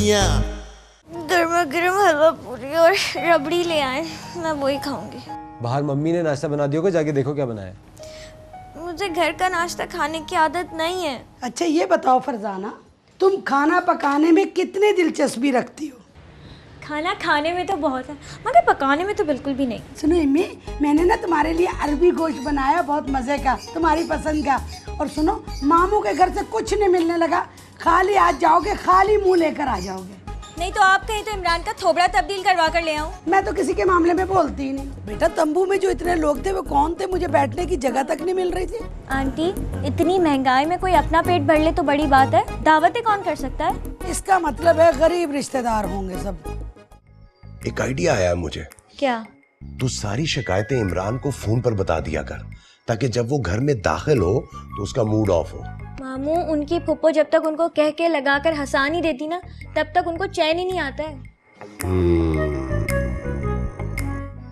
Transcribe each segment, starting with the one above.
मियाँ। गर्मा गर्म हलवा पूरी और रबड़ी ले आए, मैं वही खाऊंगी। बाहर मम्मी ने नाश्ता बना दिया होगा, जाके देखो क्या बनाया है। मुझे घर का नाश्ता खाने की आदत नहीं है। अच्छा ये बताओ फरजाना, तुम खाना पकाने में कितनी दिलचस्पी रखती हो? खाना खाने में तो बहुत है, मगर पकाने में तो बिल्कुल भी नहीं। सुनो इम्मी, मैंने ना तुम्हारे लिए अरबी गोश्त बनाया, बहुत मजे का, तुम्हारी पसंद का। और सुनो, मामू के घर से कुछ नहीं मिलने लगा, खाली आज जाओगे, खाली मुंह लेकर आ जाओगे। नहीं तो आप कहीं तो इमरान का थोबड़ा तब्दील करवा कर ले आऊं। मैं तो किसी के मामले में बोलती ही नहीं। बेटा तंबू में जो इतने लोग थे वो कौन थे? मुझे बैठने की जगह तक नहीं मिल रही थी। आंटी, इतनी महंगाई में कोई अपना पेट भर ले तो बड़ी बात है, दावतें कौन कर सकता है? इसका मतलब है गरीब रिश्तेदार होंगे सब। एक आइडिया आया मुझे। क्या? तू सारी शिकायतें इमरान को फोन पर बता दिया कर, ताकि जब वो घर में दाखिल हो तो उसका मूड ऑफ हो। मामू, उनकी फुप्पो जब तक उनको कह के लगा कर हंसा नहीं देती ना, तब तक उनको चैन ही नहीं आता है।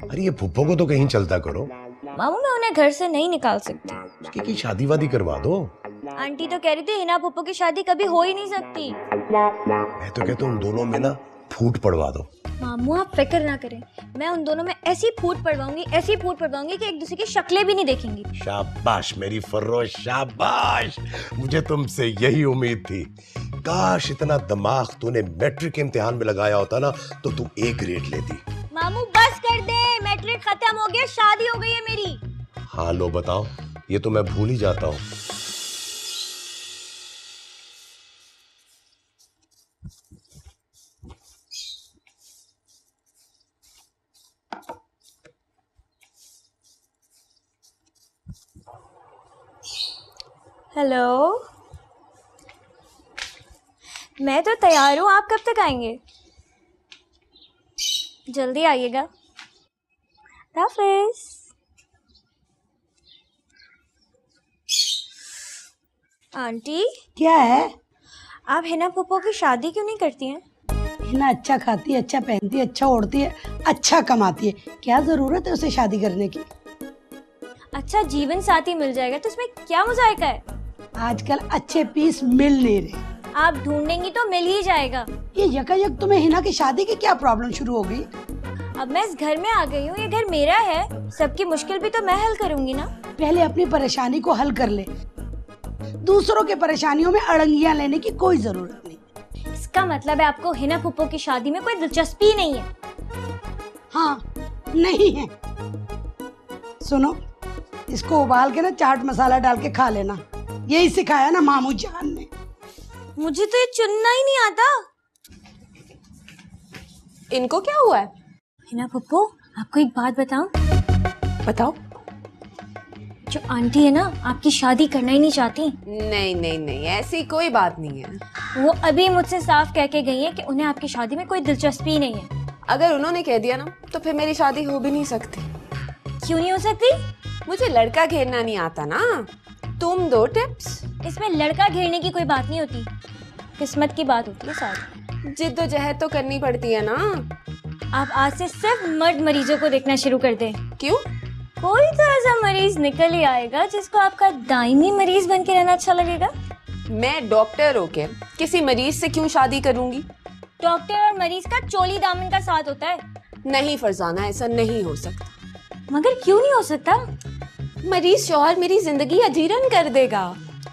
अरे ये फुप्पो को तो कहीं चलता करो। मामू, मैं उन्हें घर से नहीं निकाल सकती। उसकी की शादी वादी करवा दो। आंटी तो कह रही थी हिना फुप्पो की शादी कभी हो ही नहीं सकती। मैं तो कहता हूँ उन दोनों में ना फूट पड़वा दो। मामू आप फिक्र ना करें, मैं उन दोनों में ऐसी फूट पड़वाऊंगी, ऐसी फूट पड़वाऊंगी कि एक दूसरे की शक्लें भी नहीं देखेंगी। शाबाश मेरी फर्रो, शाबाश। मुझे तुमसे यही उम्मीद थी। काश इतना दिमाग तूने मैट्रिक के इम्तिहान में लगाया होता ना, तो तू A ग्रेड लेती। मामू बस कर दे, मैट्रिक खत्म हो गया, शादी हो गई है मेरी। हाँ लो बताओ, ये तो मैं भूल ही जाता हूँ। हेलो, मैं तो तैयार हूँ, आप कब तक आएंगे? जल्दी आइएगा। हाफिज। आंटी, क्या है? आप हिना फुप्पो की शादी क्यों नहीं करती हैं? हिना अच्छा खाती है, अच्छा पहनती है, अच्छा ओढ़ती है, अच्छा कमाती है, क्या जरूरत है उसे शादी करने की? अच्छा जीवन साथी मिल जाएगा तो इसमें क्या मुजायका है? आजकल अच्छे पीस मिल नहीं रहे। आप ढूंढेंगी तो मिल ही जाएगा। ये यकायक तुम्हें हिना की शादी की क्या प्रॉब्लम शुरू हो गई? अब मैं इस घर में आ गई हूँ, ये घर मेरा है, सबकी मुश्किल भी तो मैं हल करूंगी ना। पहले अपनी परेशानी को हल कर ले, दूसरों के परेशानियों में अड़ंगियां लेने की कोई जरूरत नहीं। इसका मतलब है आपको हिना फुप्पो की शादी में कोई दिलचस्पी नहीं है? हाँ, नहीं है। सुनो, इसको उबाल के ना चाट मसाला डाल के खा लेना, यही सिखाया ना मामू जान ने। मुझे तो ये चुनना ही नहीं आता। इनको क्या हुआ है? हिना फुप्पो, आपको एक बात बताऊं? बताओ। जो आंटी है ना, आपकी शादी करना ही नहीं चाहती। नहीं नहीं नहीं, ऐसी कोई बात नहीं है। वो अभी मुझझसे साफ कह के गई है कि उन्हें आपकी शादी में कोई दिलचस्पी नहीं है। अगर उन्होंने कह दिया ना, तो फिर मेरी शादी हो भी नहीं सकती। क्यों नहीं हो सकती? मुझे लड़का घेरना नहीं आता ना। तुम दो टिप्स। इसमें लड़का घेरने की कोई बात नहीं होती, किस्मत की बात होती है साथ। जिद्दोजहद तो करनी पड़ती है ना। आप आज से सिर्फ मर्द मरीजों को देखना शुरू कर दें। क्यों? कोई तो ऐसा मरीज निकल ही आएगा जिसको आपका दायमी मरीज बन के रहना अच्छा लगेगा। मैं डॉक्टर होके किसी मरीज से क्यों शादी करूंगी? डॉक्टर और मरीज का चोली दामन का साथ होता है। नहीं फरजाना, ऐसा नहीं हो सकता। मगर क्यों नहीं हो सकता? मरीज शौहर मेरी जिंदगी अजीरन कर देगा।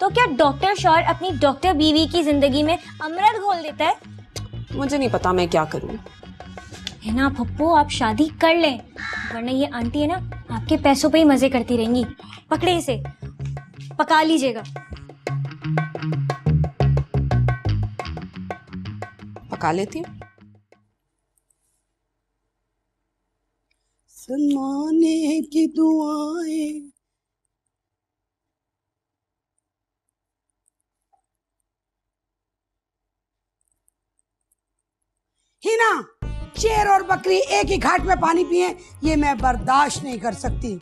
तो क्या डॉक्टर शौहर अपनी डॉक्टर बीवी की जिंदगी में अमृत घोल देता है? मुझे नहीं पता मैं क्या करूं। हिना फुप्पो, आप शादी कर लें, वरना ये आंटी है ना, आपके पैसों पे ही मजे करती रहेंगी। पकड़े इसे, पका लीजिएगा। पका लेती हूँ। सनमाने की दुआएं। हिना, शेर और बकरी एक ही घाट में पानी पिए, ये मैं बर्दाश्त नहीं कर सकती।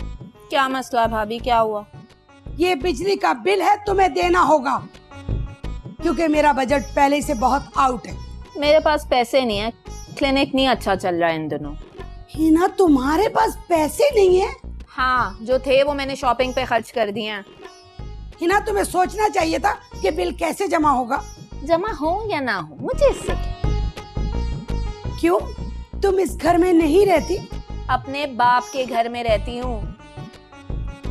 क्या मसला भाभी, क्या हुआ? ये बिजली का बिल है, तुम्हें देना होगा, क्योंकि मेरा बजट पहले से बहुत आउट है। मेरे पास पैसे नहीं है, क्लिनिक नहीं अच्छा चल रहा है इन दिनों। हिना, तुम्हारे पास पैसे नहीं है? हाँ, जो थे वो मैंने शॉपिंग पे खर्च कर दिए हैं। हिना, तुम्हें सोचना चाहिए था कि बिल कैसे जमा होगा। जमा हो या ना हो, मुझे इससे क्यों, तुम इस घर में नहीं रहती? अपने बाप के घर में रहती हूँ।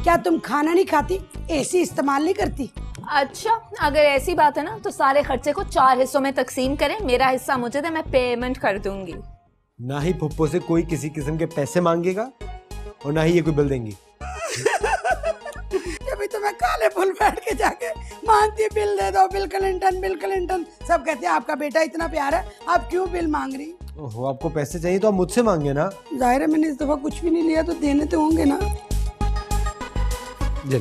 क्या तुम खाना नहीं खाती, एसी इस्तेमाल नहीं करती? अच्छा, अगर ऐसी बात है ना तो सारे खर्चे को 4 हिस्सों में तकसीम करें, मेरा हिस्सा मुझे दे, मैं पेमेंट कर दूंगी। ना ही पप्पो से कोई किसी किस्म के पैसे मांगेगा और ना ही ये कोई बिल देंगी। अभी तो मैं काले फूल बैठ के जाके मांगती है बिल दे दो, बिल क्लिंटन, बिल क्लिंटन। सब कहते हैं आपका बेटा इतना प्यारा है, आप क्यों बिल मांग रही? ओहो, आपको पैसे चाहिए तो आप मुझसे मांगे ना। जाहिर है मैंने इस दफा कुछ भी नहीं लिया, तो देने तो होंगे ना। चले।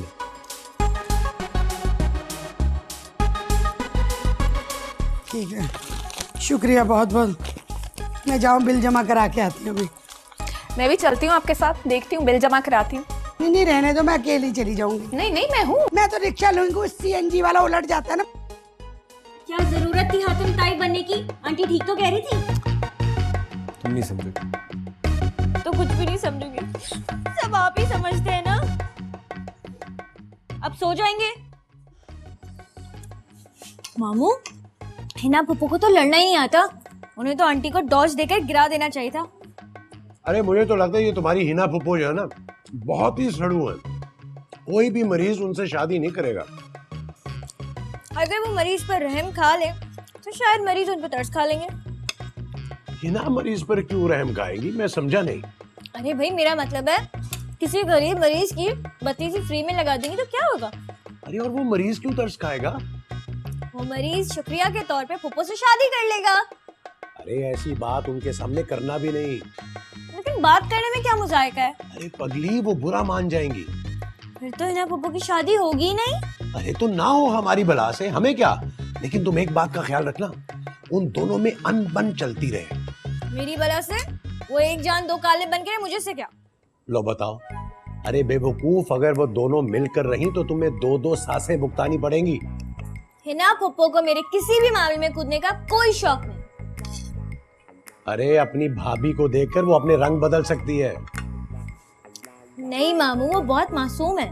ठीक है, शुक्रिया बहुत बहुत। मैं जाऊँ बिल जमा करा के आती हूँ अभी। मैं भी चलती हूँ आपके साथ, देखती हूँ, बिल जमा कराती हूँ। नहीं रहने दो, मैं अकेली चली जाऊंगी। नहीं नहीं, मैं हूँ। मैं तो रिक्शा लूंगी, सीएनजी वाला उलट जाता है ना। क्या जरूरत थी हातिम ताई बनने की? आंटी ठीक तो कह रही थी। तुम नहीं समझोगे तो कुछ भी नहीं समझूंगी, सब आप ही समझते हैं ना। अब सो जाएंगे। मामू, हिना पप्पू को तो लड़ना ही नहीं आता, उन्हें तो आंटी को डॉज देकर गिरा देना चाहिए था। अरे मुझे तो लगता है ये तुम्हारी हिना फुप्पो जो है ना, बहुत ही सड़ू है। कोई भी मरीज उनसे शादी नहीं करेगा। अगर वो मरीज पर रहम खा ले तो शायद मरीज उन पर तरस खा लेंगे। हिना मरीज पर क्यों रहम खाएगी, मैं समझा नहीं। अरे भाई, मेरा मतलब है किसी गरीब मरीज की बत्ती सी फ्री में लगा देंगे तो क्या होगा? अरे और वो मरीज क्यों तरस खाएगा? वो मरीज शुक्रिया के तौर पे पप्पू से शादी कर लेगा। अरे ऐसी बात उनके सामने करना भी नहीं। लेकिन बात करने में क्या मुजायका है? अरे पगली, वो बुरा मान जाएंगी। फिर तो हिना पप्पू की शादी होगी ही नहीं। अरे तो ना हो हमारी बला से, हमें क्या। लेकिन तुम एक बात का ख्याल रखना, उन दोनों में अनबन चलती रहे। मेरी बला से वो एक जान दो काले बन के, मुझे से क्या? लो बताओ। अरे बेवकूफ, अगर वो दोनों मिलकर रही तो तुम्हें 2-2 सांसें भुगतानी पड़ेंगी। हिना पप्पू को मेरे किसी भी मामले में कूदने का कोई शौक नहीं। अरे अपनी भाभी को देखकर वो अपने रंग बदल सकती है। नहीं मामू, वो बहुत मासूम है।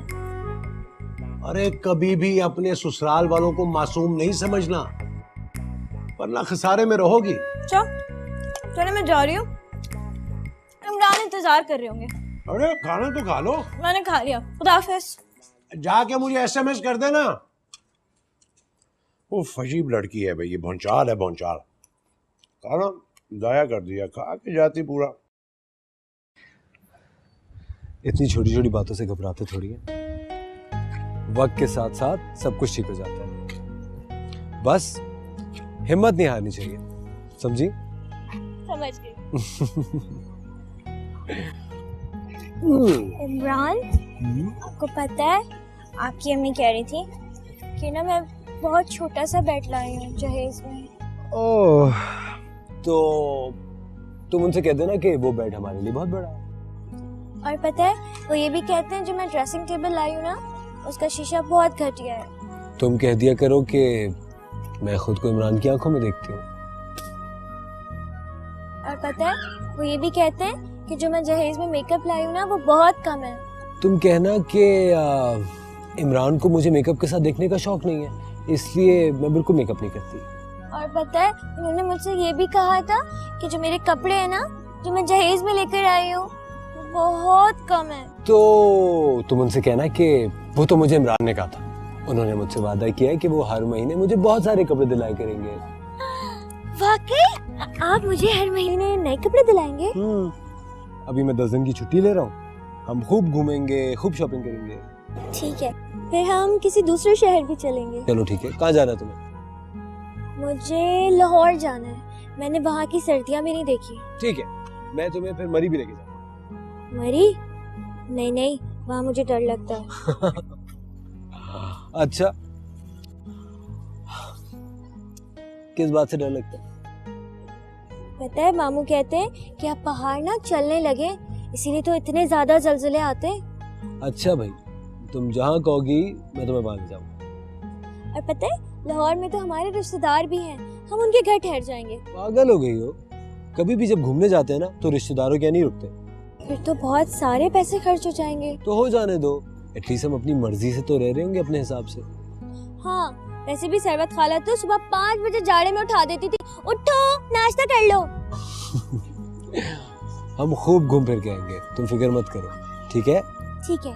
अरे कभी भी अपने ससुराल वालों को मासूम नहीं समझना, वरना खसारे में रहोगी। चलो मैं जा रही हूँ, इमरान इंतजार कर रहे होंगे। अरे खाना तो खा लो। मैंने खा लिया, खुदा हाफिज। जाके मुझे एसएमएस कर देना। वो अजीब लड़की है भाई, ये भौंचाल है, भौंचाल। खाना जाया कर दिया, खा के जाती पूरा। इतनी छोटी छोटी बातों से घबराते थोड़ी है। वक्त के साथ साथ सब कुछ ठीक हो जाता है। बस हिम्मत नहीं हारनी चाहिए, समझी? समझ गई। इमरान, आपको पता है आपकी अम्मी कह रही थी कि ना मैं बहुत छोटा सा बेड लाई हूँ जहेज में। ओह, तो तुम उनसे कह देना कि वो बेड हमारे लिए बहुत बड़ा है। और पता है वो ये भी कहते हैं जो मैं ड्रेसिंग टेबल लाई हूँ ना, उसका शीशा बहुत घटिया है। तुम कह दिया करो कि मैं खुद को इमरान की आंखों में देखती हूँ। और पता है वो ये भी कहते हैं कि जो मैं जहेज में मेकअप लाई हूँ ना, वो बहुत कम है। तुम कहना कि इमरान को मुझे मेकअप के साथ देखने का शौक नहीं है, इसलिए मैं बिल्कुल मेकअप नहीं करती। और पता है उन्होंने मुझसे ये भी कहा था कि जो मेरे कपड़े हैं ना, जो मैं जहेज में लेकर आई हूँ, वो बहुत कम है। तो तुम उनसे कहना कि वो तो मुझे इमरान ने कहा था, उन्होंने मुझसे वादा किया है कि वो हर महीने मुझे बहुत सारे कपड़े दिलाया करेंगे। वाकई? आप मुझे हर महीने नए कपड़े दिलाएंगे? अभी मैं 10 दिन की छुट्टी ले रहा हूँ, हम खूब घूमेंगे, खूब शॉपिंग करेंगे। ठीक है, फिर हम किसी दूसरे शहर भी चलेंगे। चलो ठीक है, कहाँ जाना है तुम्हें? मुझे लाहौर जाना है, मैंने वहाँ की सर्दियाँ भी नहीं देखी। ठीक है, मैं तुम्हें फिर मरी भी लेके जाऊंगा। मरी? नहीं नहीं, वहाँ मुझे डर लगता है। अच्छा, किस बात से डर लगता है? पता है मामू कहते हैं कि अब पहाड़ ना चलने लगे, इसीलिए तो इतने ज्यादा जलजले आते हैं। अच्छा भाई, तुम जहाँ कहोगी मैं तुम्हें वहाँ ले जाऊंगा। और पता है लाहौर में तो हमारे रिश्तेदार भी हैं, हम उनके घर ठहर जाएंगे। पागल हो गई हो? कभी भी जब घूमने जाते हैं ना तो रिश्तेदारों के यहाँ नहीं रुकते। फिर तो बहुत सारे पैसे खर्च हो जाएंगे। तो हो जाने दो, एटलीस्ट हम अपनी मर्जी से तो रह रहे होंगे अपने हिसाब से। हाँ, वैसे भी सरबत खाला तो सुबह 5 बजे जाड़े में उठा देती थी, उठो नाश्ता कर लो। हम खूब घूम फिर के आएंगे, तुम फिक्र मत करो, ठीक है? ठीक है।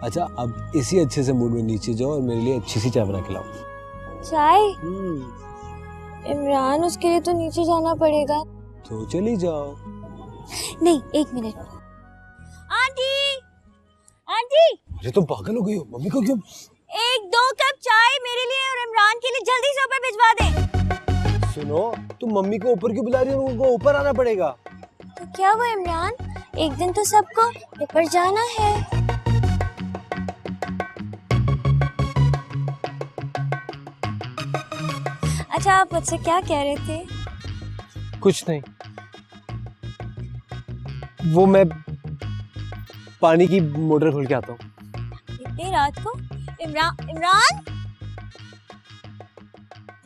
अच्छा अब इसी अच्छे से मूड में नीचे जाओ और मेरे लिए अच्छी सी चाय बना के लाओ। चाय? इमरान, उसके लिए तो नीचे जाना पड़ेगा। तो चली जाओ। नहीं, 1 मिनट। आंटी, आंटी, अरे तुम पागल हो गई हो, मम्मी को क्यों? 1-2 कप चाय मेरे लिए और इमरान के लिए जल्दी से ऊपर भिजवा दें। सुनो, तुम मम्मी को ऊपर क्यों बुला रही हो? उनको ऊपर आना पड़ेगा। तो क्या हुआ इमरान, एक दिन तो सबको ऊपर जाना है। अच्छा, आप मुझसे क्या कह रहे थे? कुछ नहीं, वो मैं पानी की मोटर खोल के आता हूँ। इतनी रात को? इमरान,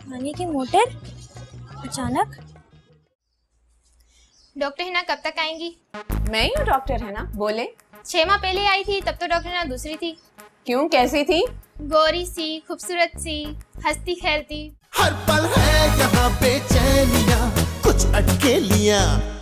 पानी की मोटर अचानक? डॉक्टर हिना कब तक आएंगी? मैं ही हूँ डॉक्टर है ना, बोले। 6 माह पहले आई थी, तब तो डॉक्टर हिना दूसरी थी। क्यों, कैसी थी? गोरी सी, खूबसूरत सी, हंसती खेलती। हर पल है यहाँ बेचैनियाँ, कुछ अटकेलियाँ